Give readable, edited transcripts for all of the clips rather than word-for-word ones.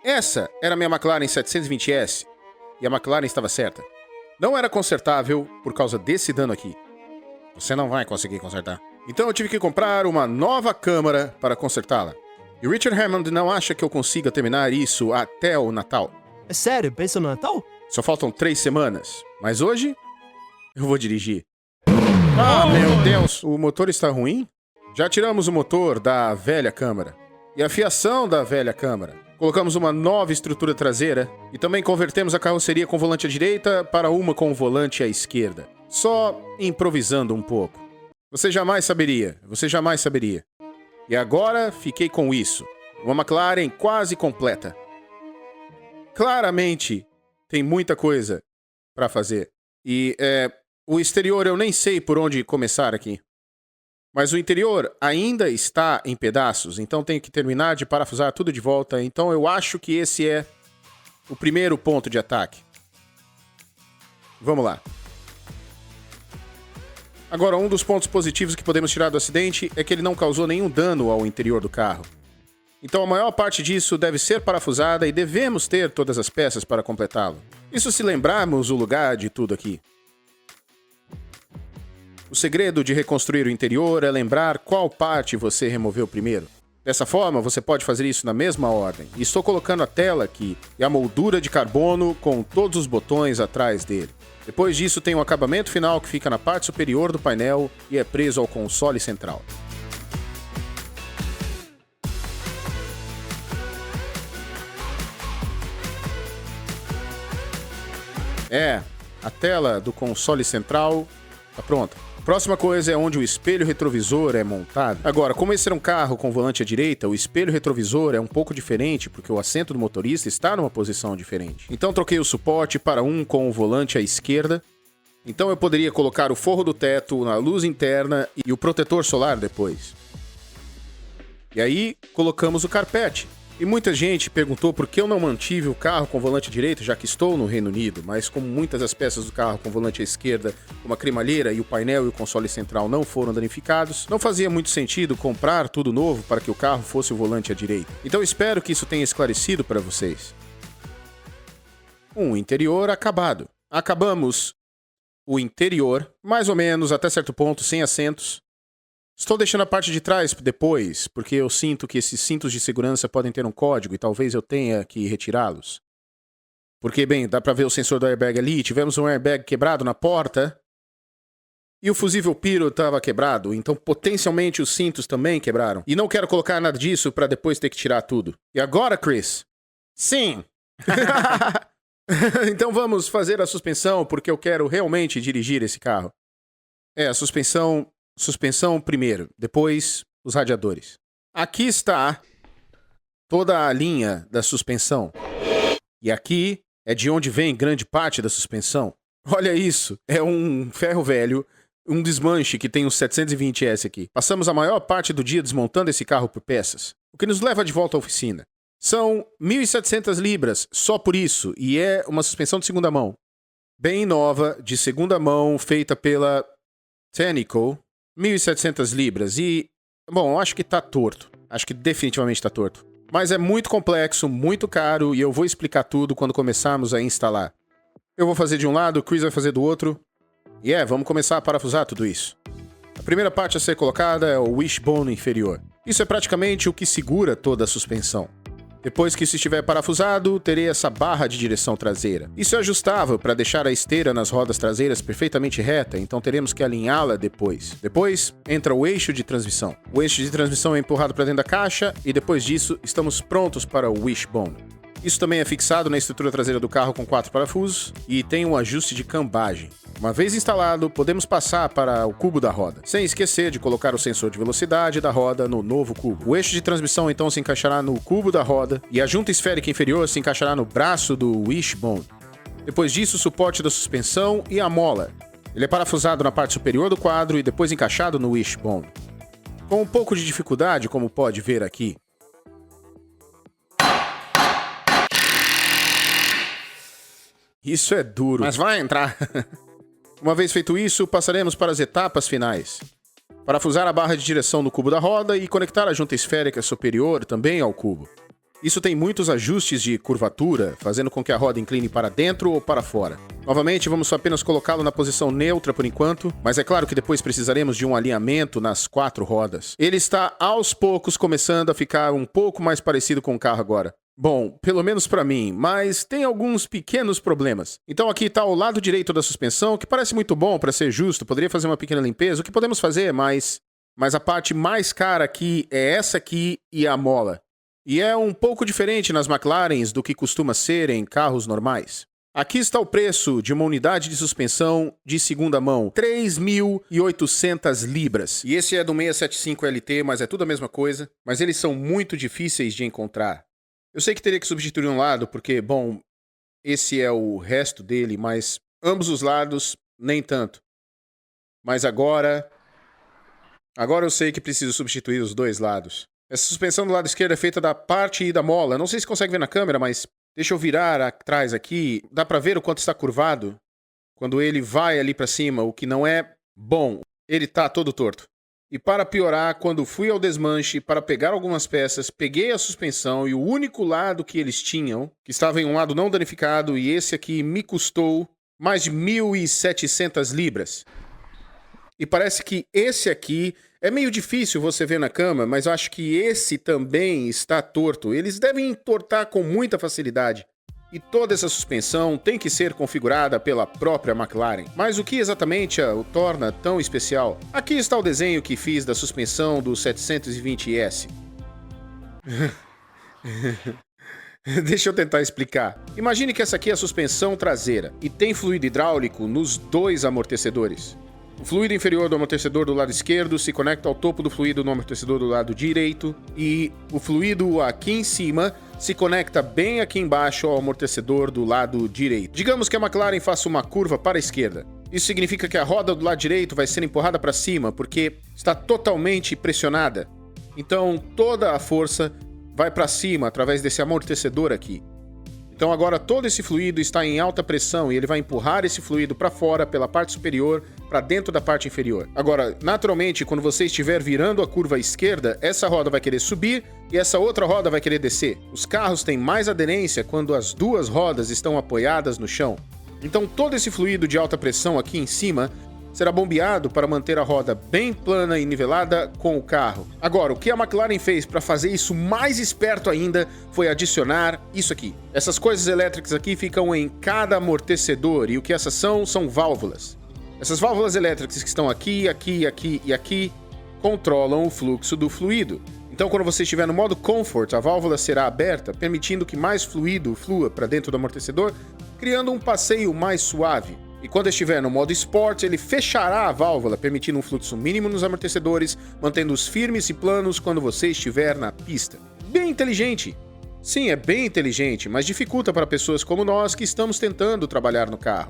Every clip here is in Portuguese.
Essa era a minha McLaren 720S, e a McLaren estava certa. Não era consertável por causa desse dano aqui. Você não vai conseguir consertar. Então eu tive que comprar uma nova câmara para consertá-la. E Richard Hammond não acha que eu consiga terminar isso até o Natal. É sério? Pensa no Natal? Só faltam 3 semanas, mas hoje eu vou dirigir. Ah, meu Deus! O motor está ruim? Já tiramos o motor da velha câmara e a fiação da velha câmara. Colocamos uma nova estrutura traseira e também convertemos a carroceria com volante à direita para uma com volante à esquerda. Só improvisando um pouco. Você jamais saberia. E agora fiquei com isso. Uma McLaren quase completa. Claramente tem muita coisa para fazer. E o exterior eu nem sei por onde começar aqui. Mas o interior ainda está em pedaços, então tenho que terminar de parafusar tudo de volta. Então eu acho que esse é o primeiro ponto de ataque. Vamos lá. Agora, um dos pontos positivos que podemos tirar do acidente é que ele não causou nenhum dano ao interior do carro. Então a maior parte disso deve ser parafusada e devemos ter todas as peças para completá-lo. Isso se lembrarmos o lugar de tudo aqui. O segredo de reconstruir o interior é lembrar qual parte você removeu primeiro. Dessa forma, você pode fazer isso na mesma ordem. E estou colocando a tela aqui e a moldura de carbono com todos os botões atrás dele. Depois disso, tem um acabamento final que fica na parte superior do painel e é preso ao console central. A tela do console central está pronta. Próxima coisa é onde o espelho retrovisor é montado. Agora, como esse era um carro com volante à direita, o espelho retrovisor é um pouco diferente porque o assento do motorista está numa posição diferente. Então troquei o suporte para um com o volante à esquerda. Então eu poderia colocar o forro do teto na luz interna e o protetor solar depois. E aí colocamos o carpete. E muita gente perguntou por que eu não mantive o carro com volante direito, já que estou no Reino Unido, mas como muitas das peças do carro com volante à esquerda, como a cremalheira e o painel e o console central não foram danificados, não fazia muito sentido comprar tudo novo para que o carro fosse o volante à direita. Então espero que isso tenha esclarecido para vocês. Um interior acabado. Acabamos o interior, mais ou menos até certo ponto, sem assentos. Estou deixando a parte de trás depois, porque eu sinto que esses cintos de segurança podem ter um código e talvez eu tenha que retirá-los. Porque, bem, dá pra ver o sensor do airbag ali, tivemos um airbag quebrado na porta e o fusível Pyro estava quebrado, então potencialmente os cintos também quebraram. E não quero colocar nada disso pra depois ter que tirar tudo. E agora, Chris? Sim! Então vamos fazer a suspensão, porque eu quero realmente dirigir esse carro. A suspensão primeiro, depois os radiadores. Aqui está toda a linha da suspensão. E aqui é de onde vem grande parte da suspensão. Olha isso, é um ferro velho, um desmanche que tem um 720S aqui. Passamos a maior parte do dia desmontando esse carro por peças, o que nos leva de volta à oficina. São 1.700 libras só por isso, e é uma suspensão de segunda mão. Bem nova, de segunda mão, feita pela Tenneco. 1.700 libras e, bom, acho que tá torto. Acho que definitivamente tá torto. Mas é muito complexo, muito caro e eu vou explicar tudo quando começarmos a instalar. Eu vou fazer de um lado, o Chris vai fazer do outro. E vamos começar a parafusar tudo isso. A primeira parte a ser colocada é o wishbone inferior. Isso é praticamente o que segura toda a suspensão. Depois que isso estiver parafusado, terei essa barra de direção traseira. Isso é ajustável para deixar a esteira nas rodas traseiras perfeitamente reta, então teremos que alinhá-la depois. Depois, entra o eixo de transmissão. O eixo de transmissão é empurrado para dentro da caixa e depois disso, estamos prontos para o wishbone. Isso também é fixado na estrutura traseira do carro com 4 parafusos e tem um ajuste de cambagem. Uma vez instalado, podemos passar para o cubo da roda, sem esquecer de colocar o sensor de velocidade da roda no novo cubo. O eixo de transmissão então se encaixará no cubo da roda e a junta esférica inferior se encaixará no braço do wishbone. Depois disso, o suporte da suspensão e a mola. Ele é parafusado na parte superior do quadro e depois encaixado no wishbone. Com um pouco de dificuldade, como pode ver aqui. Isso é duro. Mas vai entrar. Uma vez feito isso, passaremos para as etapas finais. Parafusar a barra de direção no cubo da roda e conectar a junta esférica superior também ao cubo. Isso tem muitos ajustes de curvatura, fazendo com que a roda incline para dentro ou para fora. Novamente, vamos apenas colocá-lo na posição neutra por enquanto, mas é claro que depois precisaremos de um alinhamento nas 4 rodas. Ele está aos poucos começando a ficar um pouco mais parecido com o carro agora. Bom, pelo menos para mim, mas tem alguns pequenos problemas. Então aqui está o lado direito da suspensão, que parece muito bom para ser justo, poderia fazer uma pequena limpeza, o que podemos fazer, mas a parte mais cara aqui é essa aqui e a mola. E é um pouco diferente nas McLarens do que costuma ser em carros normais. Aqui está o preço de uma unidade de suspensão de segunda mão, 3.800 libras. E esse é do 675 LT, mas é tudo a mesma coisa. Mas eles são muito difíceis de encontrar. Eu sei que teria que substituir um lado, porque, bom, esse é o resto dele, mas ambos os lados, nem tanto. Mas agora eu sei que preciso substituir os 2 lados. Essa suspensão do lado esquerdo é feita da parte da mola. Não sei se consegue ver na câmera, mas deixa eu virar atrás aqui. Dá pra ver o quanto está curvado quando ele vai ali pra cima, o que não é bom. Ele tá todo torto. E para piorar, quando fui ao desmanche para pegar algumas peças, peguei a suspensão e o único lado que eles tinham, que estava em um lado não danificado, e esse aqui me custou mais de 1.700 libras. E parece que esse aqui é meio difícil você ver na câmera, mas eu acho que esse também está torto. Eles devem entortar com muita facilidade. E toda essa suspensão tem que ser configurada pela própria McLaren. Mas o que exatamente o torna tão especial? Aqui está o desenho que fiz da suspensão do 720S. Deixa eu tentar explicar. Imagine que essa aqui é a suspensão traseira e tem fluido hidráulico nos 2 amortecedores. O fluido inferior do amortecedor do lado esquerdo se conecta ao topo do fluido no amortecedor do lado direito e o fluido aqui em cima se conecta bem aqui embaixo ao amortecedor do lado direito. Digamos que a McLaren faça uma curva para a esquerda. Isso significa que a roda do lado direito vai ser empurrada para cima porque está totalmente pressionada. Então toda a força vai para cima através desse amortecedor aqui. Então agora todo esse fluido está em alta pressão e ele vai empurrar esse fluido para fora pela parte superior para dentro da parte inferior. Agora, naturalmente, quando você estiver virando a curva à esquerda, essa roda vai querer subir e essa outra roda vai querer descer. Os carros têm mais aderência quando as 2 rodas estão apoiadas no chão. Então todo esse fluido de alta pressão aqui em cima será bombeado para manter a roda bem plana e nivelada com o carro. Agora, o que a McLaren fez para fazer isso mais esperto ainda foi adicionar isso aqui. Essas coisas elétricas aqui ficam em cada amortecedor e o que essas são válvulas. Essas válvulas elétricas que estão aqui, aqui, aqui e aqui controlam o fluxo do fluido. Então, quando você estiver no modo Comfort, a válvula será aberta, permitindo que mais fluido flua para dentro do amortecedor, criando um passeio mais suave. E quando estiver no modo Sport, ele fechará a válvula, permitindo um fluxo mínimo nos amortecedores, mantendo-os firmes e planos quando você estiver na pista. Bem inteligente! Sim, é bem inteligente, mas dificulta para pessoas como nós que estamos tentando trabalhar no carro.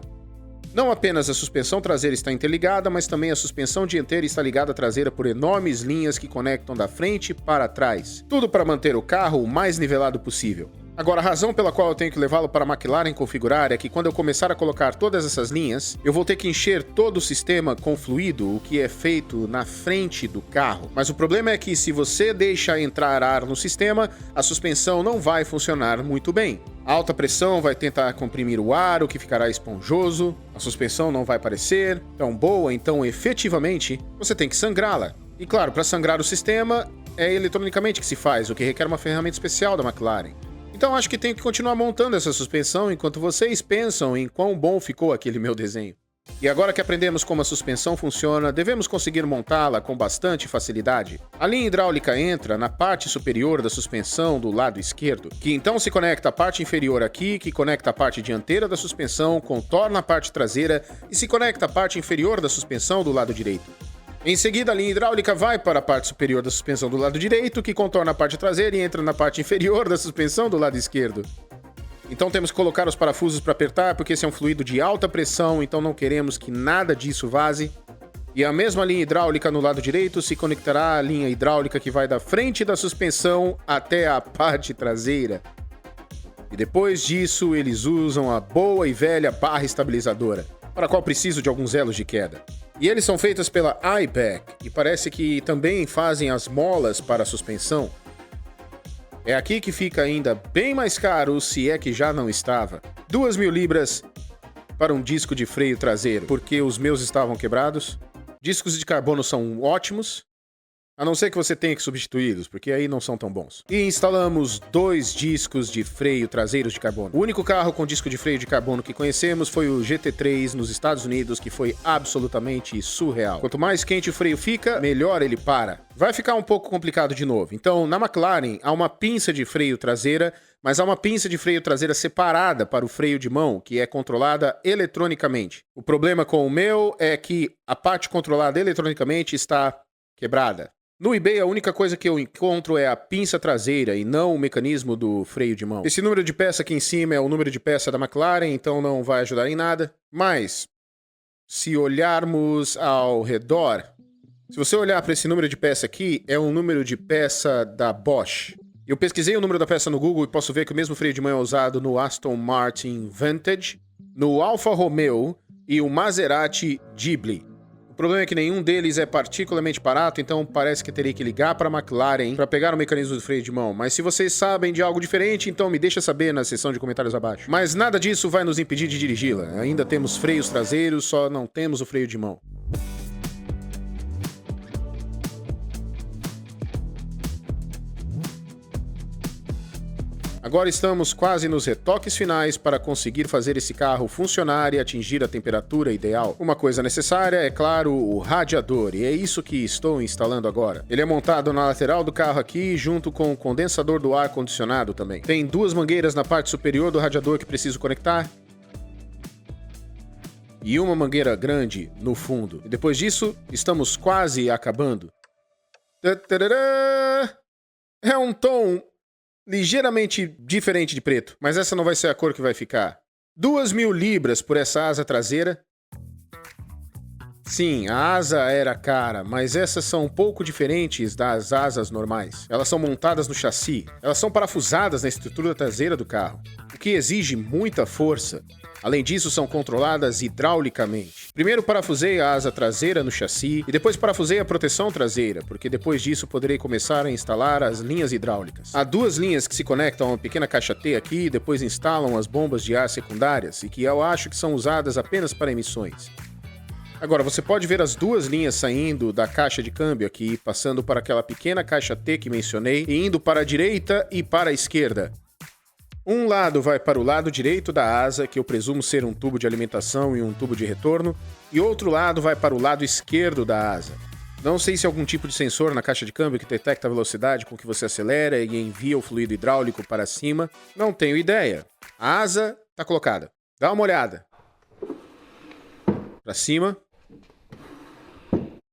Não apenas a suspensão traseira está interligada, mas também a suspensão dianteira está ligada à traseira por enormes linhas que conectam da frente para trás. Tudo para manter o carro o mais nivelado possível. Agora, a razão pela qual eu tenho que levá-lo para a McLaren configurar é que quando eu começar a colocar todas essas linhas, eu vou ter que encher todo o sistema com fluido, o que é feito na frente do carro. Mas o problema é que se você deixa entrar ar no sistema, a suspensão não vai funcionar muito bem. A alta pressão vai tentar comprimir o ar, o que ficará esponjoso, a suspensão não vai parecer tão boa, então efetivamente você tem que sangrá-la. E claro, para sangrar o sistema, é eletronicamente que se faz, o que requer uma ferramenta especial da McLaren. Então acho que tenho que continuar montando essa suspensão enquanto vocês pensam em quão bom ficou aquele meu desenho. E agora que aprendemos como a suspensão funciona, devemos conseguir montá-la com bastante facilidade. A linha hidráulica entra na parte superior da suspensão do lado esquerdo, que então se conecta à parte inferior aqui, que conecta a parte dianteira da suspensão, contorna a parte traseira e se conecta à parte inferior da suspensão do lado direito. Em seguida, a linha hidráulica vai para a parte superior da suspensão do lado direito, que contorna a parte traseira e entra na parte inferior da suspensão do lado esquerdo. Então temos que colocar os parafusos para apertar, porque esse é um fluido de alta pressão, então não queremos que nada disso vaze. E a mesma linha hidráulica no lado direito se conectará à linha hidráulica que vai da frente da suspensão até a parte traseira. E depois disso, eles usam a boa e velha barra estabilizadora, para a qual preciso de alguns elos de queda. E eles são feitos pela IPEC, e parece que também fazem as molas para a suspensão. É aqui que fica ainda bem mais caro, se é que já não estava. 2.000 libras para um disco de freio traseiro, porque os meus estavam quebrados. Discos de carbono são ótimos, a não ser que você tenha que substituí-los, porque aí não são tão bons. E instalamos 2 discos de freio traseiros de carbono. O único carro com disco de freio de carbono que conhecemos foi o GT3 nos Estados Unidos, que foi absolutamente surreal. Quanto mais quente o freio fica, melhor ele para. Vai ficar um pouco complicado de novo. Então, na McLaren, há uma pinça de freio traseira, mas há uma pinça de freio traseira separada para o freio de mão, que é controlada eletronicamente. O problema com o meu é que a parte controlada eletronicamente está quebrada. No eBay, a única coisa que eu encontro é a pinça traseira e não o mecanismo do freio de mão. Esse número de peça aqui em cima é o número de peça da McLaren, então não vai ajudar em nada. Mas, se olharmos ao redor, se você olhar para esse número de peça aqui, é um número de peça da Bosch. Eu pesquisei o número da peça no Google e posso ver que o mesmo freio de mão é usado no Aston Martin Vantage, no Alfa Romeo e o Maserati Ghibli. O problema é que nenhum deles é particularmente barato, então parece que terei que ligar para a McLaren para pegar o mecanismo do freio de mão. Mas se vocês sabem de algo diferente, então me deixa saber na seção de comentários abaixo. Mas nada disso vai nos impedir de dirigi-la. Ainda temos freios traseiros, só não temos o freio de mão. Agora estamos quase nos retoques finais para conseguir fazer esse carro funcionar e atingir a temperatura ideal. Uma coisa necessária é, claro, o radiador, e é isso que estou instalando agora. Ele é montado na lateral do carro aqui, junto com o condensador do ar-condicionado também. Tem 2 mangueiras na parte superior do radiador que preciso conectar, e uma mangueira grande no fundo. E depois disso, estamos quase acabando. É um tom ligeiramente diferente de preto, mas essa não vai ser a cor que vai ficar. 2.000 libras por essa asa traseira. Sim, a asa era cara, mas essas são um pouco diferentes das asas normais. Elas são montadas no chassi, elas são parafusadas na estrutura traseira do carro, o que exige muita força. Além disso, são controladas hidraulicamente. Primeiro parafusei a asa traseira no chassi e depois parafusei a proteção traseira, porque depois disso poderei começar a instalar as linhas hidráulicas. Há 2 linhas que se conectam a uma pequena caixa T aqui e depois instalam as bombas de ar secundárias e que eu acho que são usadas apenas para emissões. Agora, você pode ver as 2 linhas saindo da caixa de câmbio aqui, passando para aquela pequena caixa T que mencionei e indo para a direita e para a esquerda. Um lado vai para o lado direito da asa, que eu presumo ser um tubo de alimentação e um tubo de retorno, e outro lado vai para o lado esquerdo da asa. Não sei se é algum tipo de sensor na caixa de câmbio que detecta a velocidade com que você acelera e envia o fluido hidráulico para cima. Não tenho ideia. A asa está colocada. Dá uma olhada. Para cima.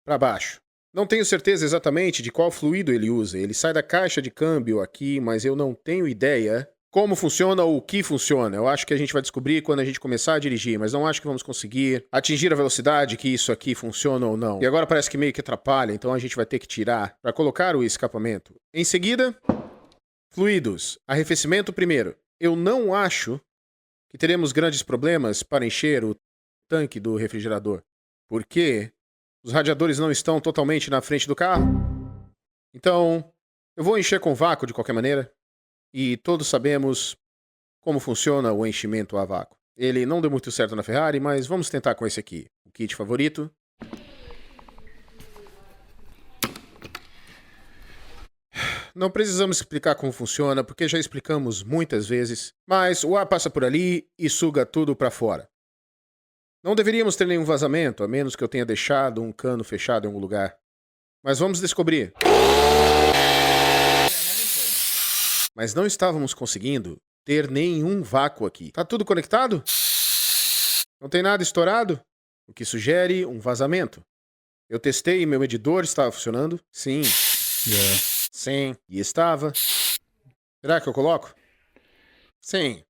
Para baixo. Não tenho certeza exatamente de qual fluido ele usa. Ele sai da caixa de câmbio aqui, mas eu não tenho ideia como funciona ou o que funciona. Eu acho que a gente vai descobrir quando a gente começar a dirigir, mas não acho que vamos conseguir atingir a velocidade que isso aqui funciona ou não. E agora parece que meio que atrapalha, então a gente vai ter que tirar para colocar o escapamento. Em seguida, fluidos. Arrefecimento primeiro. Eu não acho que teremos grandes problemas para encher o tanque do refrigerador, porque os radiadores não estão totalmente na frente do carro. Então, eu vou encher com vácuo de qualquer maneira. E todos sabemos como funciona o enchimento a vácuo. Ele não deu muito certo na Ferrari, mas vamos tentar com esse aqui. O kit favorito. Não precisamos explicar como funciona, porque já explicamos muitas vezes. Mas o ar passa por ali e suga tudo para fora. Não deveríamos ter nenhum vazamento, a menos que eu tenha deixado um cano fechado em algum lugar. Mas vamos descobrir. Mas não estávamos conseguindo ter nenhum vácuo aqui. Tá tudo conectado? Não tem nada estourado? O que sugere um vazamento. Eu testei e meu medidor estava funcionando? Sim. Sim. E estava. Será que eu coloco? Sim.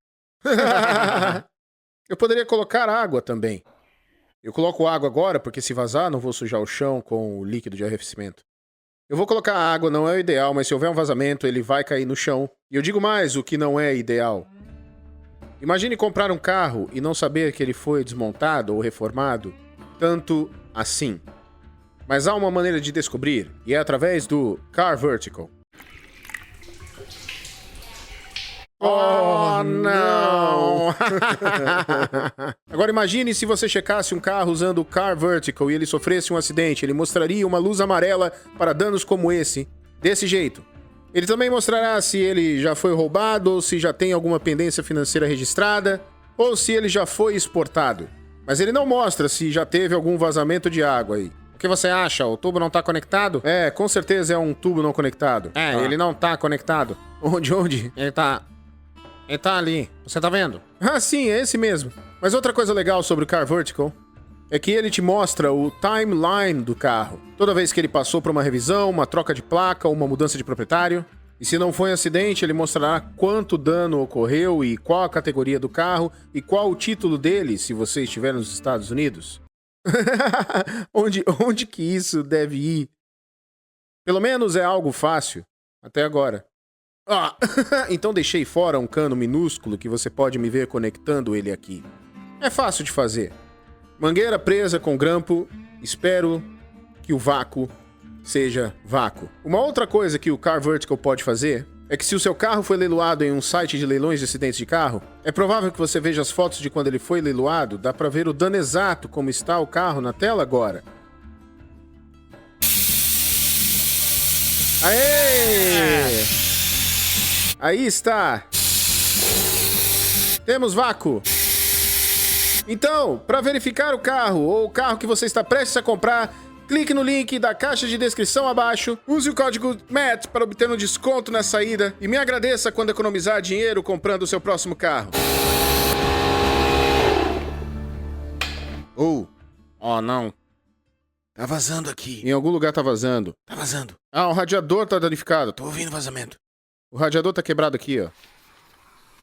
Eu poderia colocar água também. Eu coloco água agora porque se vazar não vou sujar o chão com o líquido de arrefecimento. Eu vou colocar água, não é o ideal, mas se houver um vazamento, ele vai cair no chão. E eu digo mais o que não é ideal. Imagine comprar um carro e não saber que ele foi desmontado ou reformado, tanto assim. Mas há uma maneira de descobrir, e é através do Car Vertical. Oh, não! Agora imagine se você checasse um carro usando o Car Vertical e ele sofresse um acidente. Ele mostraria uma luz amarela para danos como esse, desse jeito. Ele também mostrará se ele já foi roubado, ou se já tem alguma pendência financeira registrada, ou se ele já foi exportado. Mas ele não mostra se já teve algum vazamento de água aí. O que você acha? O tubo não tá conectado? É, com certeza é um tubo não conectado. Ele não tá conectado. Onde? Ele tá ali. Você tá vendo? Ah, sim, é esse mesmo. Mas outra coisa legal sobre o Car Vertical é que ele te mostra o timeline do carro. Toda vez que ele passou por uma revisão, uma troca de placa ou uma mudança de proprietário. E se não foi um acidente, ele mostrará quanto dano ocorreu e qual a categoria do carro e qual o título dele, se você estiver nos Estados Unidos. Onde que isso deve ir? Pelo menos é algo fácil, até agora. Ah, então deixei fora um cano minúsculo que você pode me ver conectando ele aqui. É fácil de fazer. Mangueira presa com grampo, espero que o vácuo seja vácuo. Uma outra coisa que o Car Vertical pode fazer é que se o seu carro foi leiloado em um site de leilões de acidentes de carro, é provável que você veja as fotos de quando ele foi leiloado, dá pra ver o dano exato como está o carro na tela agora. Aê! Aí está! Temos vácuo! Então, para verificar o carro ou o carro que você está prestes a comprar, clique no link da caixa de descrição abaixo, use o código MATT para obter um desconto na saída e me agradeça quando economizar dinheiro comprando o seu próximo carro. Oh não. Tá vazando aqui. Em algum lugar tá vazando. Tá vazando. Ah, o radiador tá danificado. Tô ouvindo vazamento. O radiador tá quebrado aqui, ó.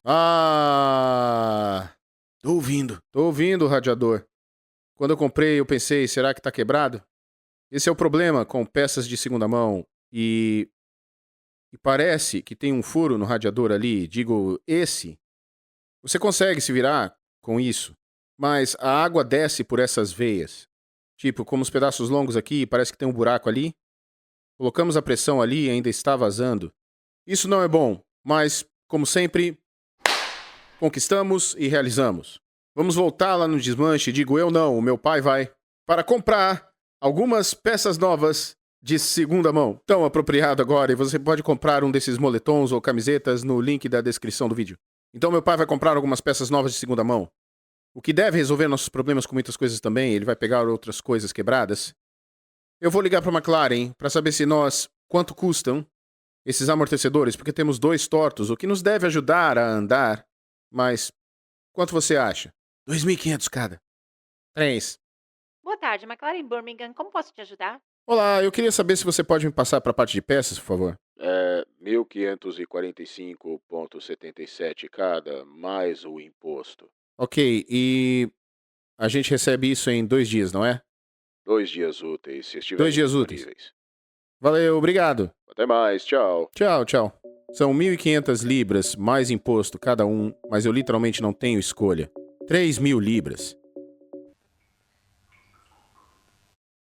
Ah... Tô ouvindo. Tô ouvindo o radiador. Quando eu comprei, eu pensei, será que tá quebrado? Esse é o problema com peças de segunda mão. E parece que tem um furo no radiador ali. Digo, esse. Você consegue se virar com isso. Mas a água desce por essas veias. Tipo, como os pedaços longos aqui, parece que tem um buraco ali. Colocamos a pressão ali e ainda está vazando. Isso não é bom, mas, como sempre, conquistamos e realizamos. Vamos voltar lá no desmanche, digo eu não, o meu pai vai, para comprar algumas peças novas de segunda mão. Tão apropriado agora, e você pode comprar um desses moletons ou camisetas no link da descrição do vídeo. Então meu pai vai comprar algumas peças novas de segunda mão. O que deve resolver nossos problemas com muitas coisas também, ele vai pegar outras coisas quebradas. Eu vou ligar para a McLaren para saber quanto custam esses amortecedores, porque temos 2 tortos, o que nos deve ajudar a andar. Mas, quanto você acha? 2.500 cada. 3. Boa tarde, McLaren Birmingham. Como posso te ajudar? Olá, eu queria saber se você pode me passar para a parte de peças, por favor. 1.545,77 cada, mais o imposto. Ok, e a gente recebe isso em 2 dias, não é? 2 dias úteis, se estiverem 2 dias úteis. disponíveis. Valeu, obrigado. Até mais, tchau. Tchau. São 1.500 libras, mais imposto cada um, mas eu literalmente não tenho escolha. 3.000 libras.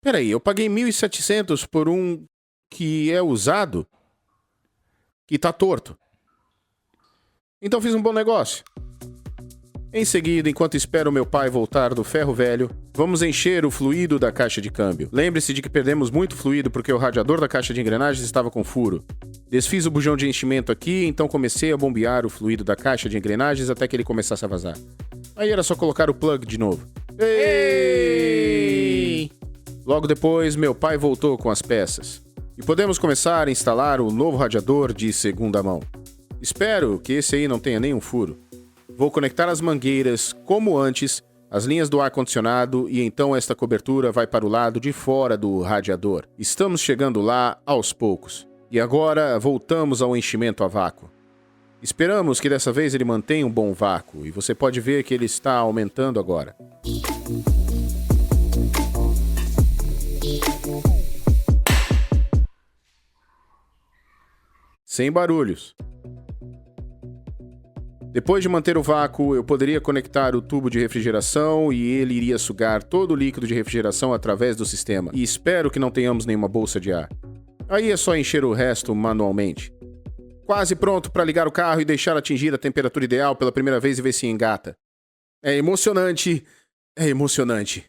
Peraí, eu paguei 1.700 por um que é usado, que tá torto. Então fiz um bom negócio. Em seguida, enquanto espero meu pai voltar do ferro velho, vamos encher o fluido da caixa de câmbio. Lembre-se de que perdemos muito fluido porque o radiador da caixa de engrenagens estava com furo. Desfiz o bujão de enchimento aqui, então comecei a bombear o fluido da caixa de engrenagens até que ele começasse a vazar. Aí era só colocar o plug de novo. Ei! Logo depois, meu pai voltou com as peças. E podemos começar a instalar o novo radiador de segunda mão. Espero que esse aí não tenha nenhum furo. Vou conectar as mangueiras, como antes, as linhas do ar-condicionado e então esta cobertura vai para o lado de fora do radiador. Estamos chegando lá aos poucos. E agora voltamos ao enchimento a vácuo. Esperamos que dessa vez ele mantenha um bom vácuo e você pode ver que ele está aumentando agora. Sem barulhos. Depois de manter o vácuo, eu poderia conectar o tubo de refrigeração e ele iria sugar todo o líquido de refrigeração através do sistema. E espero que não tenhamos nenhuma bolsa de ar. Aí é só encher o resto manualmente. Quase pronto para ligar o carro e deixar atingir a temperatura ideal pela primeira vez e ver se engata. É emocionante. É emocionante.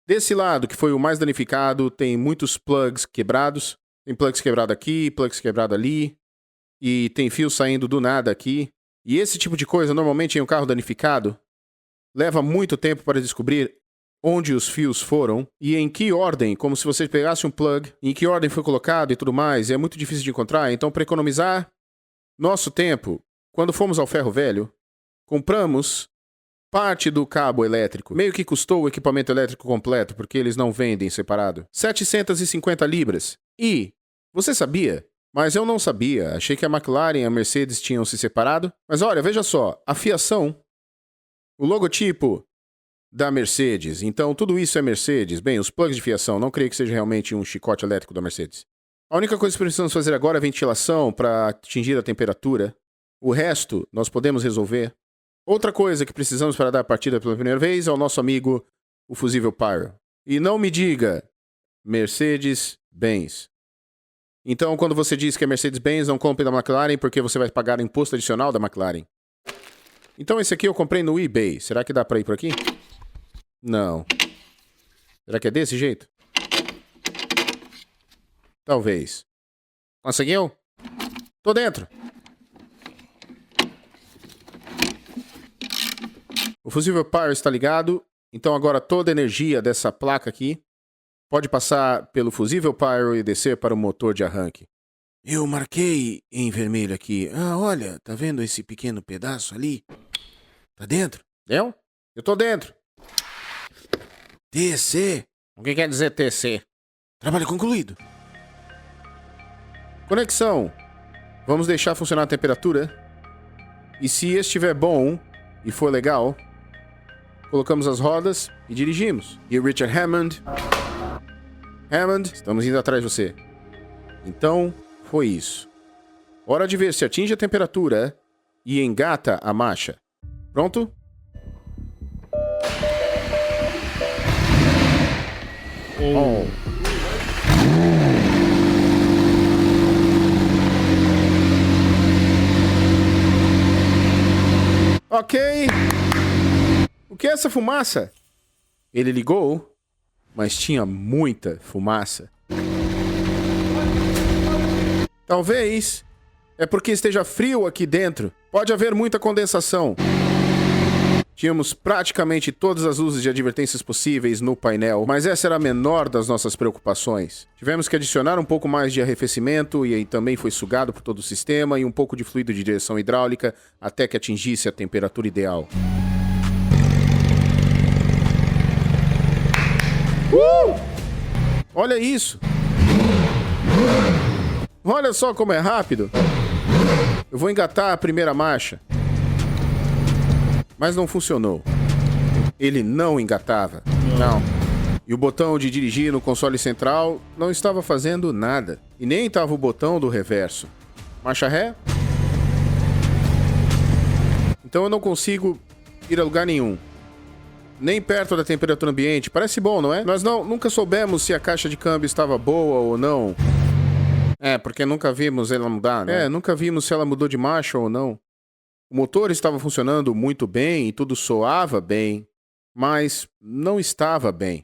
Desse lado, que foi o mais danificado, tem muitos plugs quebrados. Tem plugs quebrados aqui, plugs quebrados ali. E tem fio saindo do nada aqui. E esse tipo de coisa, normalmente em um carro danificado, leva muito tempo para descobrir onde os fios foram e em que ordem, como se você pegasse um plug, em que ordem foi colocado e tudo mais. E é muito difícil de encontrar. Então, para economizar nosso tempo, quando fomos ao ferro velho, compramos parte do cabo elétrico. Meio que custou o equipamento elétrico completo, porque eles não vendem separado. 750 libras. E, você sabia? Mas eu não sabia. Achei que a McLaren e a Mercedes tinham se separado. Mas olha, veja só. A fiação, o logotipo da Mercedes. Então, tudo isso é Mercedes. Bem, os plugs de fiação. Não creio que seja realmente um chicote elétrico da Mercedes. A única coisa que precisamos fazer agora é ventilação para atingir a temperatura. O resto, nós podemos resolver. Outra coisa que precisamos para dar a partida pela primeira vez é o nosso amigo, o fusível Pyro. E não me diga Mercedes-Benz. Então, quando você diz que é Mercedes-Benz, não compre da McLaren porque você vai pagar imposto adicional da McLaren. Então, esse aqui eu comprei no eBay. Será que dá para ir por aqui? Não. Será que é desse jeito? Talvez. Conseguiu? Tô dentro. O fusível Pyro está ligado, então agora toda a energia dessa placa aqui pode passar pelo fusível Pyro e descer para o motor de arranque. Eu marquei em vermelho aqui. Ah, olha, tá vendo esse pequeno pedaço ali? Tá dentro? Deu? Eu tô dentro. TC. O que quer dizer TC? Trabalho concluído. Conexão. Vamos deixar funcionar a temperatura. E se estiver bom e for legal, colocamos as rodas e dirigimos. E o Richard Hammond... Hammond, estamos indo atrás de você. Então, foi isso. Hora de ver se atinge a temperatura e engata a marcha. Pronto? Oh. Ok. O que é essa fumaça? Ele ligou, mas tinha muita fumaça. Talvez é porque esteja frio aqui dentro. Pode haver muita condensação. Tínhamos praticamente todas as luzes de advertências possíveis no painel, mas essa era a menor das nossas preocupações. Tivemos que adicionar um pouco mais de arrefecimento e aí também foi sugado por todo o sistema e um pouco de fluido de direção hidráulica até que atingisse a temperatura ideal. Olha isso! Olha só como é rápido! Eu vou engatar a primeira marcha. Mas não funcionou. Ele não engatava. Não. E o botão de dirigir no console central não estava fazendo nada. E nem estava o botão do reverso. Marcha ré? Então eu não consigo ir a lugar nenhum. Nem perto da temperatura ambiente. Parece bom, não é? Nós nunca soubemos se a caixa de câmbio estava boa ou não. É, porque nunca vimos ela mudar, né? É, nunca vimos se ela mudou de marcha ou não. O motor estava funcionando muito bem e tudo soava bem, mas não estava bem.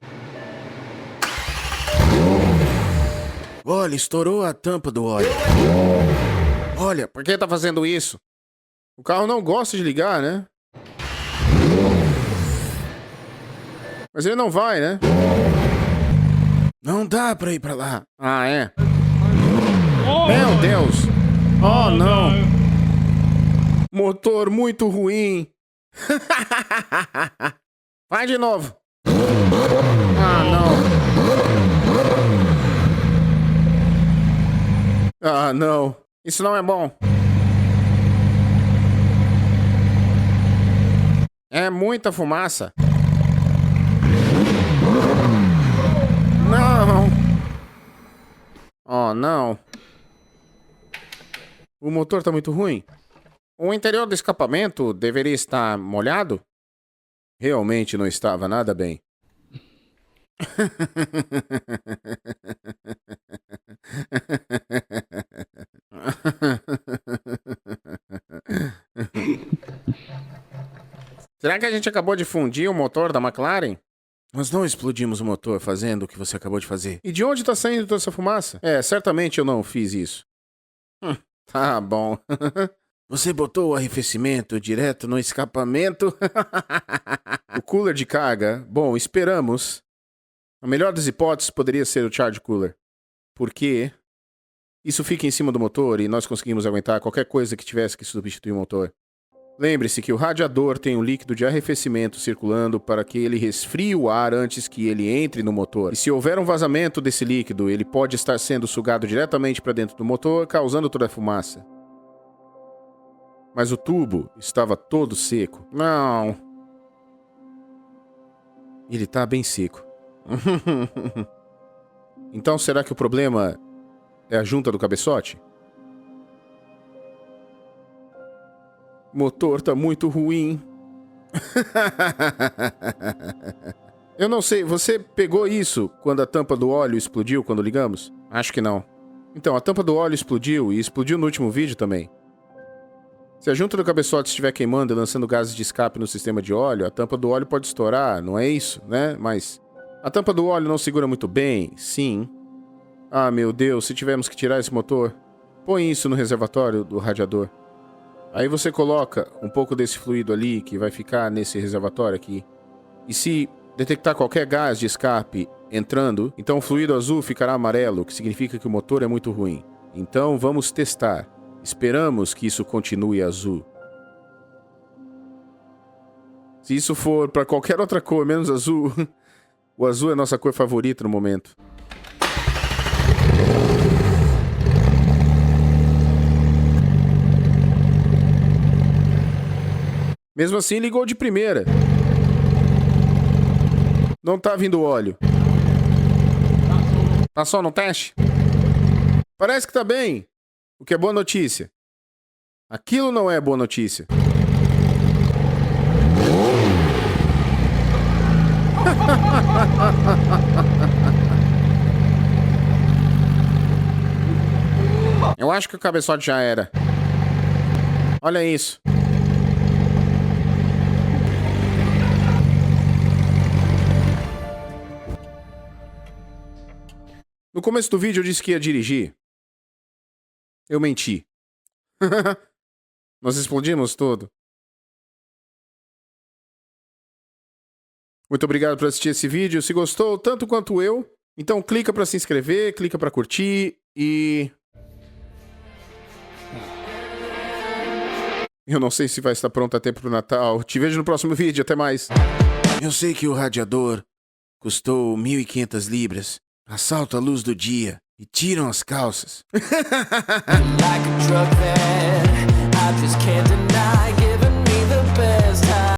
Olha, estourou a tampa do óleo. Olha, por que tá fazendo isso? O carro não gosta de ligar, né? Mas ele não vai, né? Não dá pra ir pra lá. Ah, é? Meu Deus! Oh, não! Motor muito ruim. Vai de novo. Ah, não. Ah, não. Isso não é bom. É muita fumaça. Não. Oh, não. O motor tá muito ruim. O interior do escapamento deveria estar molhado? Realmente não estava nada bem. Será que a gente acabou de fundir o motor da McLaren? Nós não explodimos o motor fazendo o que você acabou de fazer. E de onde tá saindo toda essa fumaça? Certamente eu não fiz isso. Tá bom. Você botou o arrefecimento direto no escapamento? O cooler de carga? Bom, esperamos. A melhor das hipóteses poderia ser o charge cooler. Porque isso fica em cima do motor e nós conseguimos aguentar qualquer coisa que tivesse que substituir o motor. Lembre-se que o radiador tem um líquido de arrefecimento circulando para que ele resfrie o ar antes que ele entre no motor. E se houver um vazamento desse líquido, ele pode estar sendo sugado diretamente para dentro do motor, causando toda a fumaça. Mas o tubo estava todo seco. Não. Ele tá bem seco. Então será que o problema é a junta do cabeçote? O motor tá muito ruim. Eu não sei, você pegou isso quando a tampa do óleo explodiu quando ligamos? Acho que não. Então, a tampa do óleo explodiu e explodiu no último vídeo também. Se a junta do cabeçote estiver queimando e lançando gases de escape no sistema de óleo, a tampa do óleo pode estourar, não é isso, né? Mas a tampa do óleo não segura muito bem, sim. Ah, meu Deus, se tivermos que tirar esse motor, põe isso no reservatório do radiador. Aí você coloca um pouco desse fluido ali que vai ficar nesse reservatório aqui. E se detectar qualquer gás de escape entrando, então o fluido azul ficará amarelo, o que significa que o motor é muito ruim. Então vamos testar. Esperamos que isso continue azul. Se isso for para qualquer outra cor menos azul, o azul é nossa cor favorita no momento. Mesmo assim, ligou de primeira. Não tá vindo óleo. Tá só no teste? Parece que tá bem. O que é boa notícia. Aquilo não é boa notícia. Eu acho que o cabeçote já era. Olha isso. No começo do vídeo eu disse que ia dirigir. Eu menti. Nós explodimos tudo. Muito obrigado por assistir esse vídeo. Se gostou tanto quanto eu, então clica para se inscrever, clica para curtir e... Eu não sei se vai estar pronto a tempo pro Natal. Te vejo no próximo vídeo. Até mais. Eu sei que o radiador custou 1.500 libras. Assalto à luz do dia e tiram as calças. Like a drug